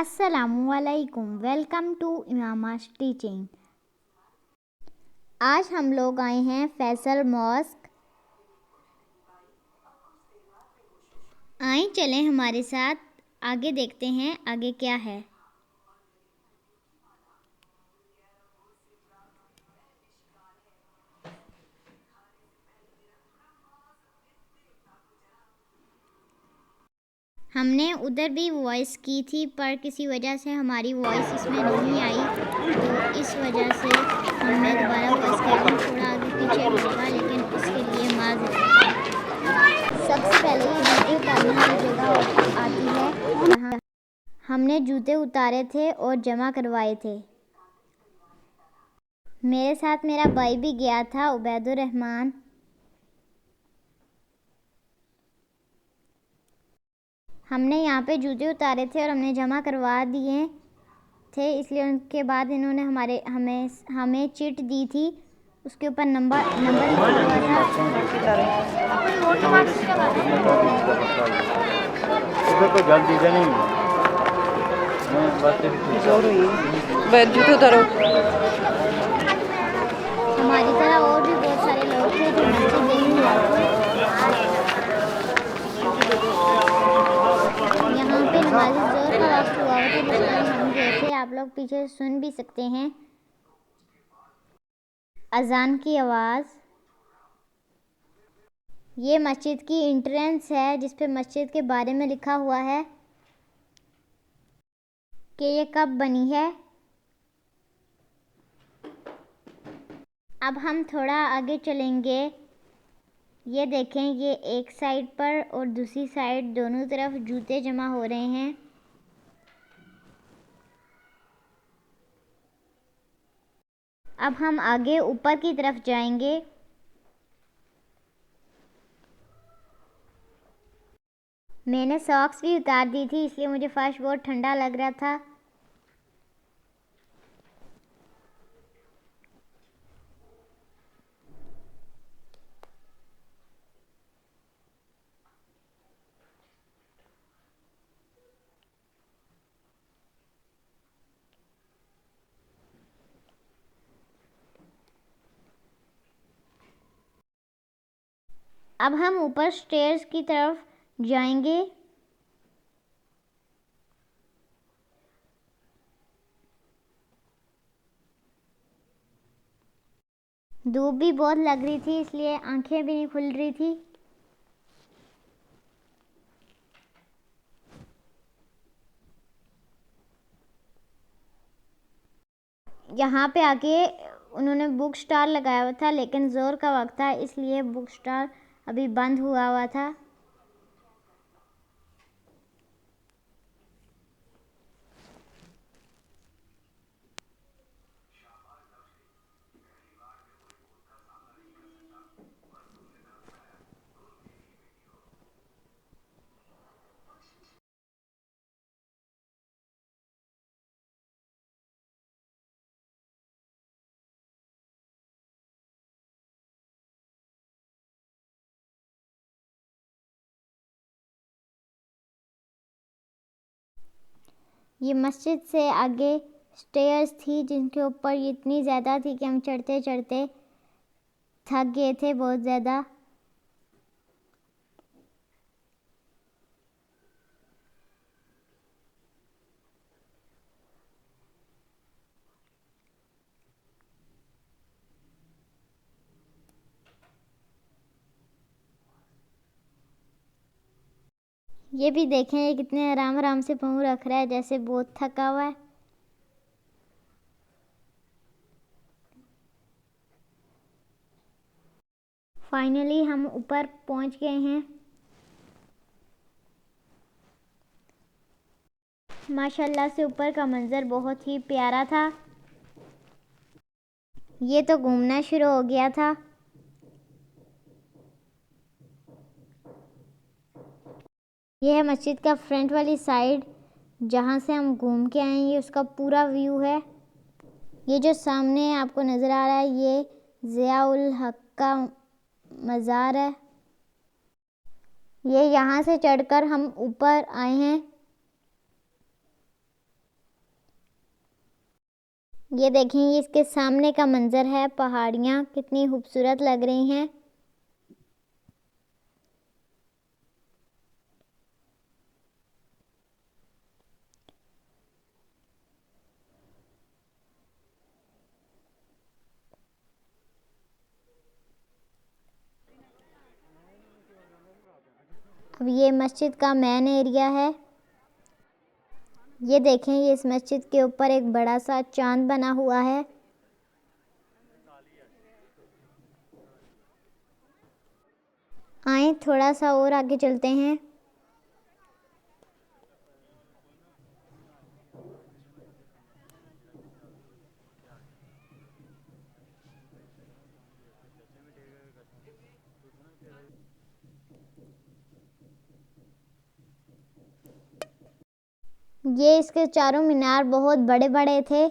अस्सलामुअलैकुम, welcome to इमामा's teaching. आज हम लोग आए हैं फैसल मॉस्क। आइए चलें हमारे साथ, आगे देखते हैं आगे क्या है। हमने उधर भी वॉइस की थी पर किसी वजह से हमारी वॉइस इसमें नहीं आई, तो इस वजह से हमने दोबारा वॉइस करी। थोड़ा आगे पीछे होगा लेकिन इसके लिए माज़रत। सबसे पहले ये जूते उतारने वाली जगह आती है जहाँ हमने जूते उतारे थे और जमा करवाए थे। मेरे साथ मेरा भाई भी गया था, उबैदुर रहमान। हमने यहाँ पे जूते उतारे थे और हमने जमा करवा दिए थे, इसलिए उनके बाद इन्होंने हमें चिट दी थी। उसके ऊपर नंबर लिखा हुआ था। जूते उतारो। हमारी तरह और भी बहुत सारे लोग थे जो मस्जिद देखने आए थे। यहाँ पे नमाज़ ज़ोहर का वक्त हुआ था, जिसमें हम गए थे। आप लोग पीछे सुन भी सकते हैं अजान की आवाज़। ये मस्जिद की एंट्रेंस है, जिस पे मस्जिद के बारे में लिखा हुआ है कि ये कब बनी है। अब हम थोड़ा आगे चलेंगे। ये देखें, ये एक साइड पर और दूसरी साइड दोनों तरफ जूते जमा हो रहे हैं। अब हम आगे ऊपर की तरफ जाएंगे। मैंने सॉक्स भी उतार दी थी, इसलिए मुझे फर्श बहुत ठंडा लग रहा था। अब हम ऊपर स्टेयर्स की तरफ जाएंगे। धूप भी बहुत लग रही थी, इसलिए आंखें भी नहीं खुल रही थी। यहाँ पे आके उन्होंने बुक स्टॉल लगाया हुआ था, लेकिन ज़ोर का वक्त था इसलिए बुक स्टॉल अभी बंद हुआ था। ये मस्जिद से आगे स्टेयर्स थी, जिनके ऊपर इतनी ज़्यादा थी कि हम चढ़ते चढ़ते थक गए थे बहुत ज़्यादा। ये भी देखें, ये कितने आराम आराम से पाँव रख रहा है, जैसे बहुत थका हुआ है। फाइनली हम ऊपर पहुंच गए हैं। माशाल्लाह से ऊपर का मंजर बहुत ही प्यारा था। ये तो घूमना शुरू हो गया था। ये है मस्जिद का फ्रंट वाली साइड, जहाँ से हम घूम के आएंगे उसका पूरा व्यू है। ये जो सामने आपको नज़र आ रहा है, ये ज़िया-उल हक का मज़ार है। ये यहाँ से चढ़कर हम ऊपर आए हैं। ये देखें, ये इसके सामने का मंजर है, पहाड़ियाँ कितनी खूबसूरत लग रही हैं। अब ये मस्जिद का मेन एरिया है। ये देखें, ये इस मस्जिद के ऊपर एक बड़ा सा चांद बना हुआ है। आए थोड़ा सा और आगे चलते हैं। ये इसके चारों मीनार बहुत बड़े बड़े थे।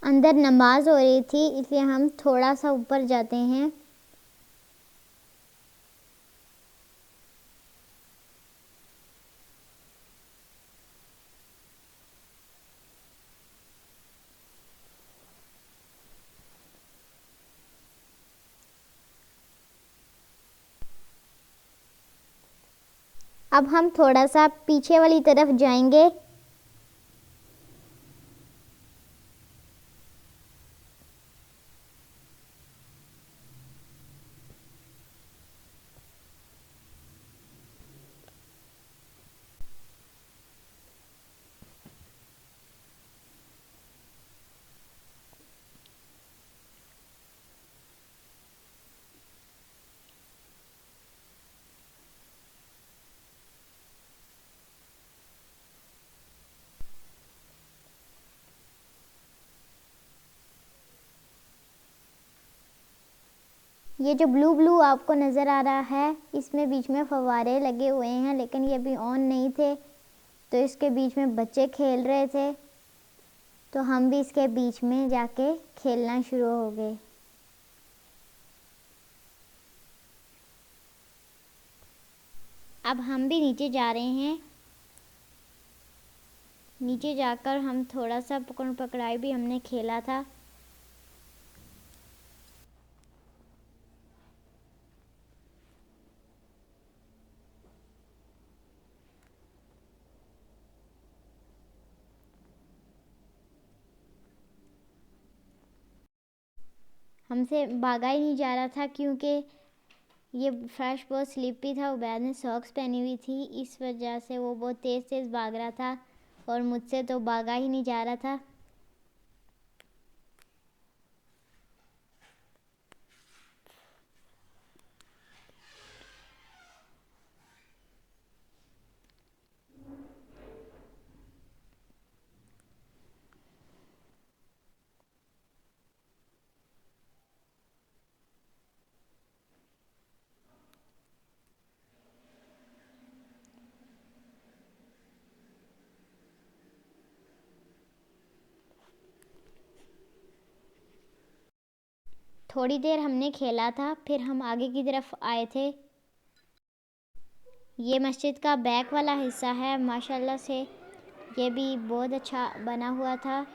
अंदर नमाज हो रही थी, इसलिए हम थोड़ा सा ऊपर जाते हैं। अब हम थोड़ा सा पीछे वाली तरफ जाएंगे। ये जो ब्लू ब्लू आपको नज़र आ रहा है, इसमें बीच में फव्वारे लगे हुए हैं, लेकिन ये अभी ऑन नहीं थे, तो इसके बीच में बच्चे खेल रहे थे, तो हम भी इसके बीच में जाके खेलना शुरू हो गए। अब हम भी नीचे जा रहे हैं। नीचे जाकर हम थोड़ा सा पकड़ पकड़ाई भी हमने खेला था। हमसे भागा ही नहीं जा रहा था, क्योंकि ये फ्रेश बहुत स्लिपी था। उबैद ने सॉक्स पहनी हुई थी, इस वजह से वो बहुत तेज़ तेज़ भाग रहा था और मुझसे तो भागा ही नहीं जा रहा था। थोड़ी देर हमने खेला था, फिर हम आगे की तरफ आए थे। ये मस्जिद का बैक वाला हिस्सा है, माशाल्लाह से ये भी बहुत अच्छा बना हुआ था।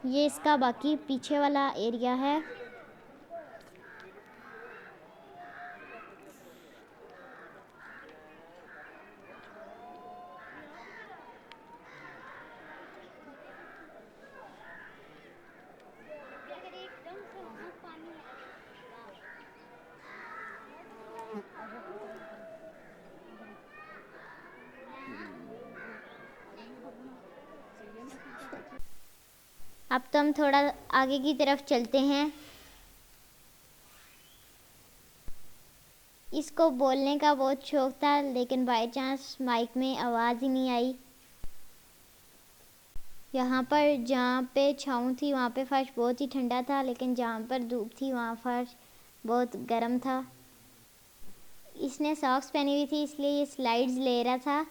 ये इसका बाकी पीछे वाला एरिया है। अब तो हम थोड़ा आगे की तरफ चलते हैं। इसको बोलने का बहुत शौक था, लेकिन बाय चांस माइक में आवाज़ ही नहीं आई। यहाँ पर जहाँ पे छाँव थी वहाँ पे फर्श बहुत ही ठंडा था, लेकिन जहाँ पर धूप थी वहाँ फर्श बहुत गर्म था। इसने सॉक्स पहनी हुई थी, इसलिए ये स्लाइड्स ले रहा था।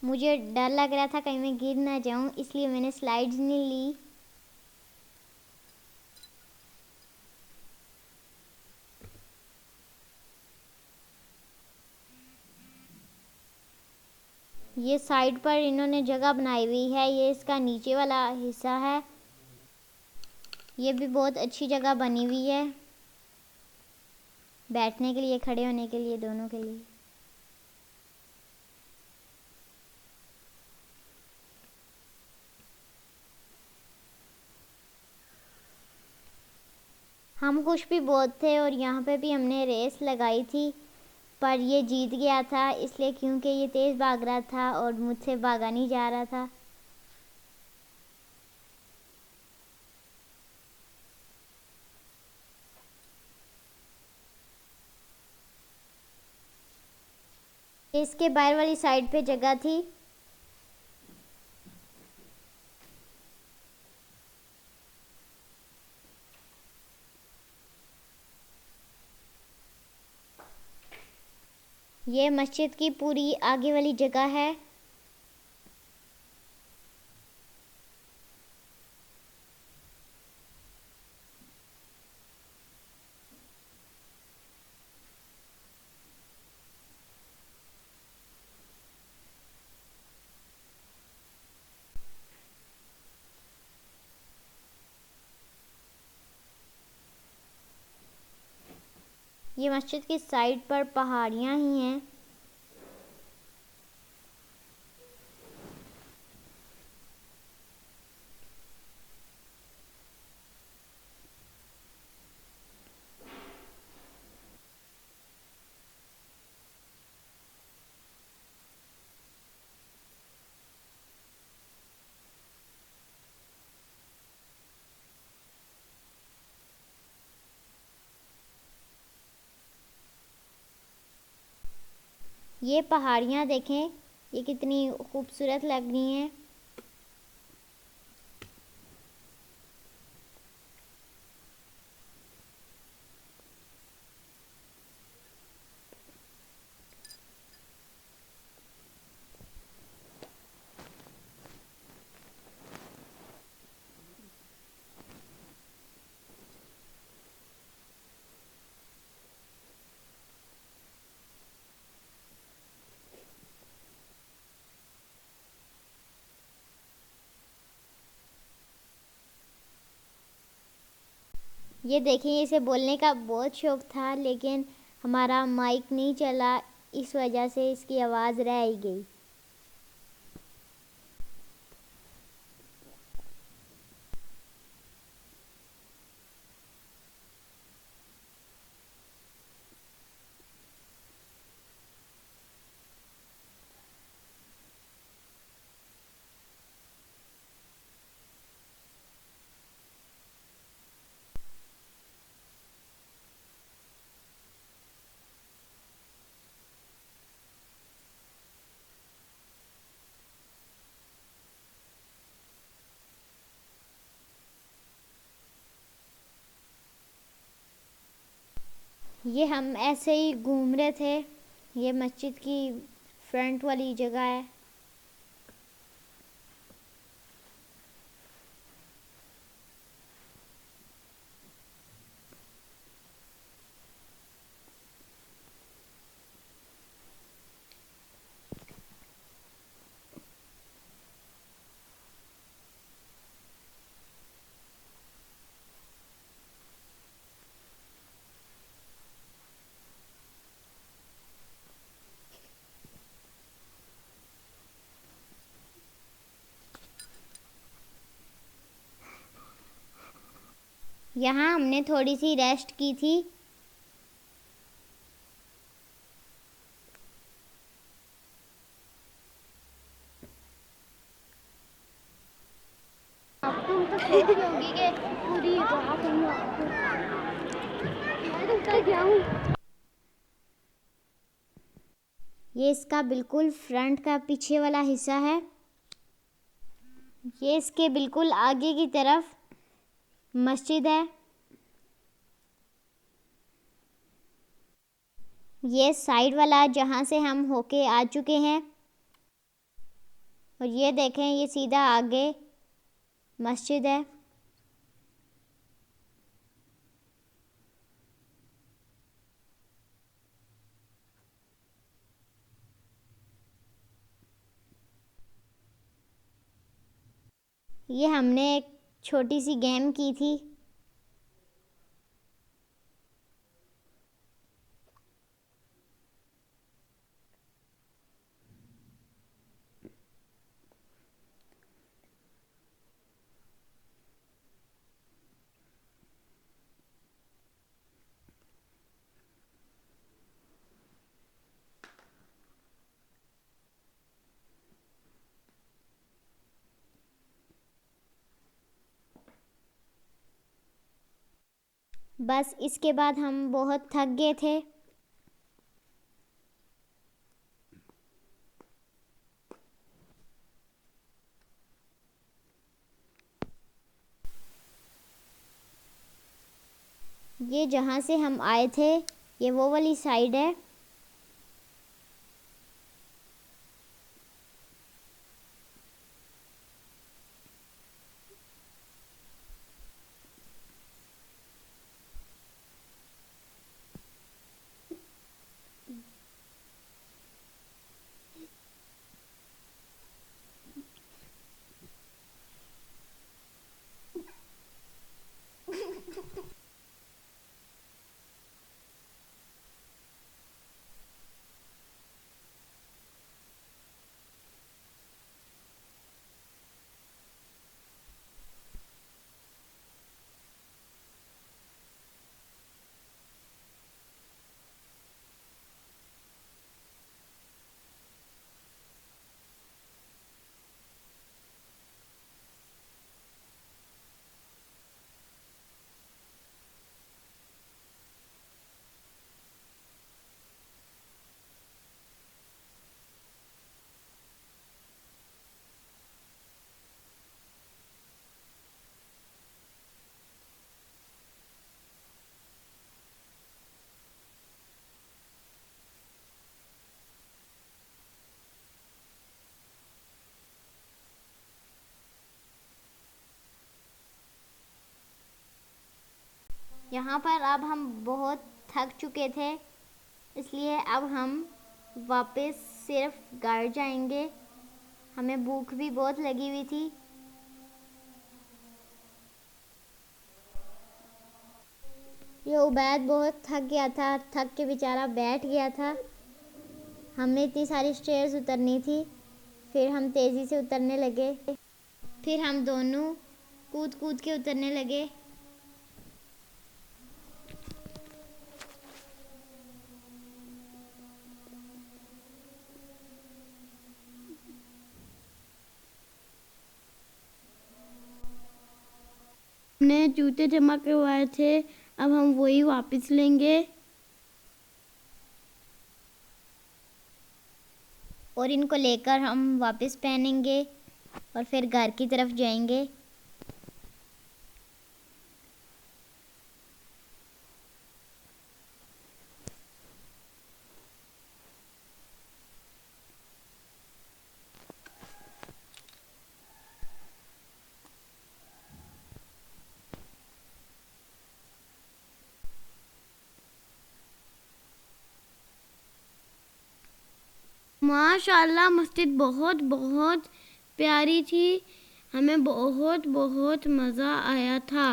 मुझे डर लग रहा था कहीं मैं गिर ना जाऊँ, इसलिए मैंने स्लाइड्स नहीं ली। ये साइड पर इन्होंने जगह बनाई हुई है, ये इसका नीचे वाला हिस्सा है। ये भी बहुत अच्छी जगह बनी हुई है बैठने के लिए, खड़े होने के लिए, दोनों के लिए। हम खुश भी बहुत थे और यहाँ पे भी हमने रेस लगाई थी, पर ये जीत गया था, इसलिए क्योंकि ये तेज़ भाग रहा था और मुझसे भागा नहीं जा रहा था। इसके बाहर वाली साइड पे जगह थी। ये मस्जिद की पूरी आगे वाली जगह है। ये मस्जिद की साइड पर पहाड़ियाँ ही हैं। ये पहाड़ियाँ देखें, ये कितनी खूबसूरत लग रही हैं। ये देखिए, इसे बोलने का बहुत शौक था, लेकिन हमारा माइक नहीं चला, इस वजह से इसकी आवाज़ रह ही गई। ये हम ऐसे ही घूम रहे थे। ये मस्जिद की फ्रंट वाली जगह है। यहाँ हमने थोड़ी सी रेस्ट की थी। अब तुम तो सोच रही होगी कि पूरी रात जाऊं। ये इसका बिल्कुल फ्रंट का पीछे वाला हिस्सा है। ये इसके बिल्कुल आगे की तरफ मस्जिद है। ये साइड वाला जहाँ से हम होके आ चुके हैं। और ये देखें, ये सीधा आगे मस्जिद है। ये हमने एक छोटी सी गेम की थी। बस इसके बाद हम बहुत थक गए थे। ये जहाँ से हम आए थे, ये वो वाली साइड है। यहाँ पर अब हम बहुत थक चुके थे, इसलिए अब हम वापस सिर्फ घर जाएंगे। हमें भूख भी बहुत लगी हुई थी। ये उबैद बहुत थक गया था, थक के बेचारा बैठ गया था। हमने इतनी सारी स्टेयर्स उतरनी थी, फिर हम तेज़ी से उतरने लगे। फिर हम दोनों कूद कूद के उतरने लगे। हमने जूते जमा करवाए थे, अब हम वही वापस लेंगे और इनको लेकर हम वापस पहनेंगे और फिर घर की तरफ जाएंगे। माशाल्लाह मस्जिद बहुत बहुत प्यारी थी। हमें बहुत बहुत मज़ा आया था।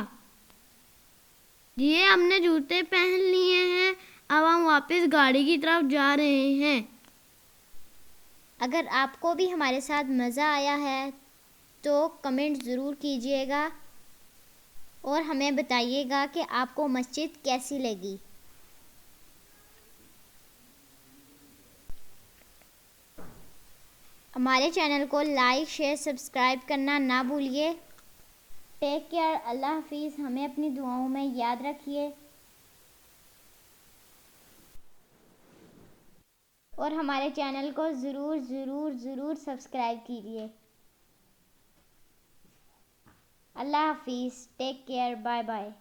ये हमने जूते पहन लिए हैं, अब हम वापस गाड़ी की तरफ जा रहे हैं। अगर आपको भी हमारे साथ मज़ा आया है तो कमेंट ज़रूर कीजिएगा और हमें बताइएगा कि आपको मस्जिद कैसी लगी। हमारे चैनल को लाइक शेयर सब्सक्राइब करना ना भूलिए। टेक केयर, अल्लाह हाफिज़। हमें अपनी दुआओं में याद रखिए। और हमारे चैनल को ज़रूर ज़रूर ज़रूर सब्सक्राइब कीजिए। अल्लाह हाफिज़, टेक केयर, बाय बाय।